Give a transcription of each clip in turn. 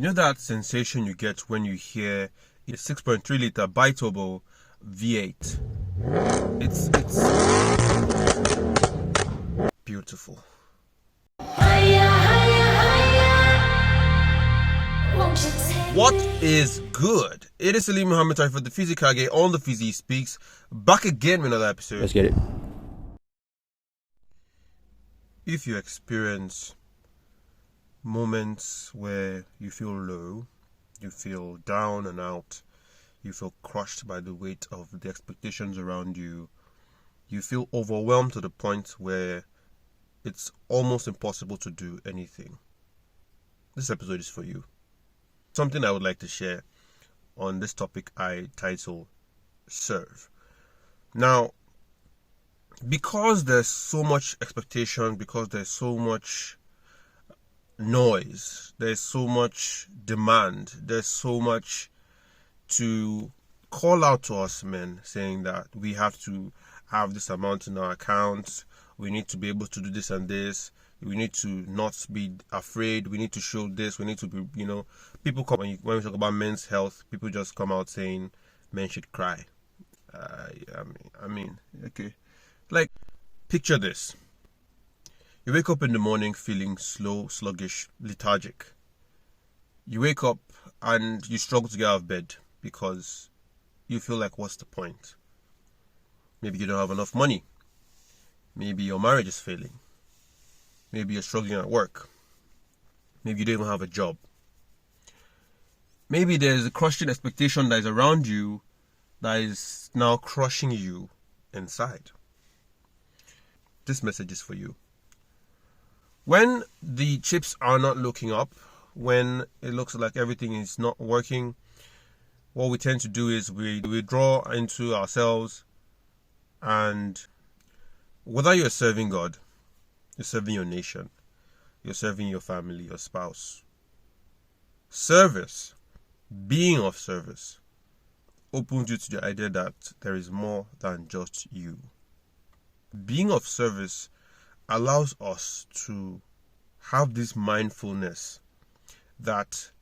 You know that sensation you get when you hear a 6.3 liter bi-turbo V8? It's beautiful. What is good? It is Salim Muhammad for the Physicage on the Fizzy Speaks. Back again with another episode. Let's get it. If you experience moments where you feel low, you feel down and out, you feel crushed by the weight of the expectations around you, you feel overwhelmed to the point where it's almost impossible to do anything, this episode is for you. Something I would like to share on this topic I title Serve. Now, because there's so much expectation, because there's so much noise, there's so much demand, there's so much to call out to us men, saying that we have to have this amount in our accounts, we need to be able to do this and this, we need to not be afraid, we need to show this, we need to be, people come, when we talk about men's health, people just come out saying men should cry. Okay. Like, picture this. You wake up in the morning feeling slow, sluggish, lethargic. You wake up and you struggle to get out of bed because you feel like, what's the point? Maybe you don't have enough money. Maybe your marriage is failing. Maybe you're struggling at work. Maybe you don't even have a job. Maybe there's a crushing expectation that is around you that is now crushing you inside. This message is for you. When the chips are not looking up, when it looks like everything is not working, what we tend to do is we withdraw into ourselves, and whether you're serving God, you're serving your nation, you're serving your family, your spouse, service, being of service, opens you to the idea that there is more than just you. Being of service allows us to have this mindfulness that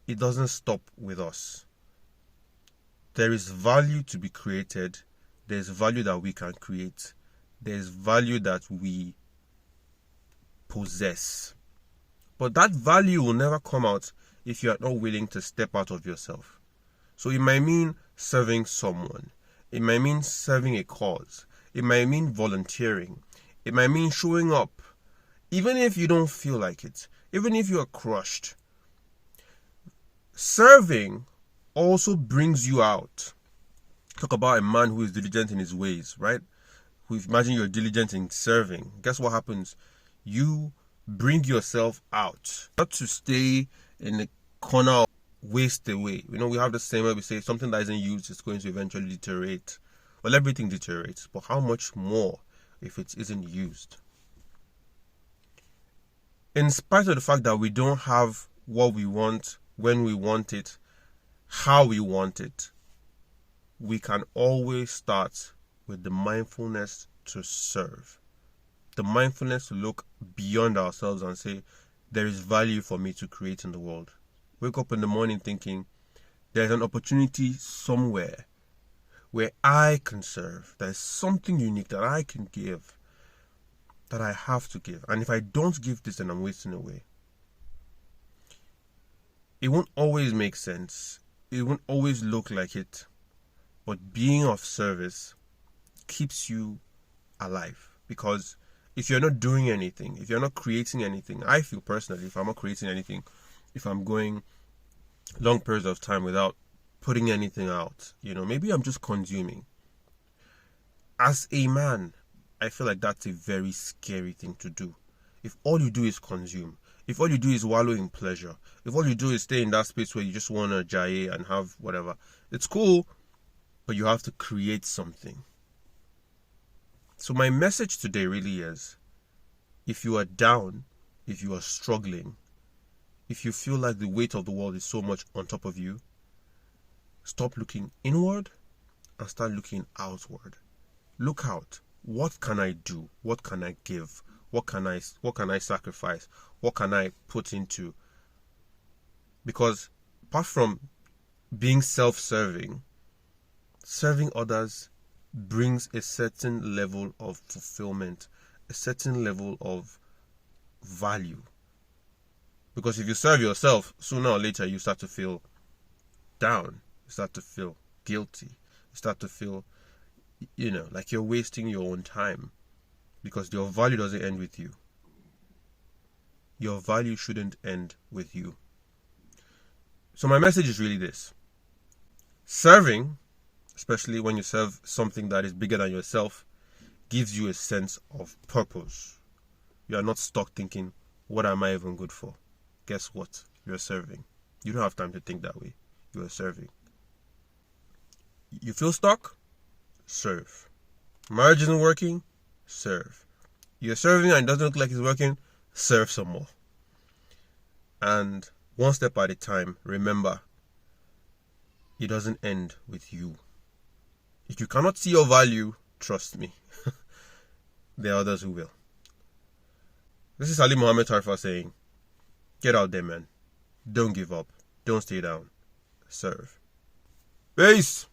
it doesn't stop with us. There is value to be created. There's value that we can create. There's value that we possess. But that value will never come out if you are not willing to step out of yourself. So it might mean serving someone. It might mean serving a cause. It might mean volunteering. It might mean showing up. Even if you don't feel like it. Even if you are crushed. Serving also brings you out. Talk about a man who is diligent in his ways, right? Imagine you're diligent in serving. Guess what happens? You bring yourself out. Not to stay in the corner, waste away. We have the same way we say something that isn't used is going to eventually deteriorate. Well, everything deteriorates, but how much more if it isn't used? In spite of the fact that we don't have what we want, when we want it, how we want it, we can always start with the mindfulness to serve. The mindfulness to look beyond ourselves and say, there is value for me to create in the world. Wake up in the morning thinking, there's an opportunity somewhere where I can serve. There's something unique that I can give, that I have to give. And if I don't give this, then I'm wasting away. It won't always make sense. It won't always look like it. But being of service keeps you alive. Because if you're not doing anything, if you're not creating anything, I feel personally, if I'm not creating anything, if I'm going long periods of time without putting anything out, maybe I'm just consuming. As a man, I feel like that's a very scary thing to do. If all you do is consume, if all you do is wallow in pleasure, if all you do is stay in that space where you just want to jaye and have whatever, it's cool, but you have to create something. So my message today really is, if you are down, if you are struggling, if you feel like the weight of the world is so much on top of you, stop looking inward and start looking outward. Look out. What can I do? What can I give? What can I sacrifice? What can I put into Because apart from being self-serving, serving others brings a certain level of fulfillment, a certain level of value. Because if you serve yourself, sooner or later you start to feel down, you start to feel guilty, you start to feel, like you're wasting your own time, because your value doesn't end with you. Your value shouldn't end with you. So my message is really this: serving, especially when you serve something that is bigger than yourself, gives you a sense of purpose. You are not stuck thinking, what am I even good for? Guess what? You're serving. You don't have time to think that way. You are serving. You feel stuck? Serve. Marriage isn't working? Serve. You're serving and it doesn't look like it's working? Serve some more. And one step at a time, remember, it doesn't end with you. If you cannot see your value, trust me, there are others who will. This is Ali Mohammed Tarfa saying, get out there, man. Don't give up. Don't stay down. Serve. Peace.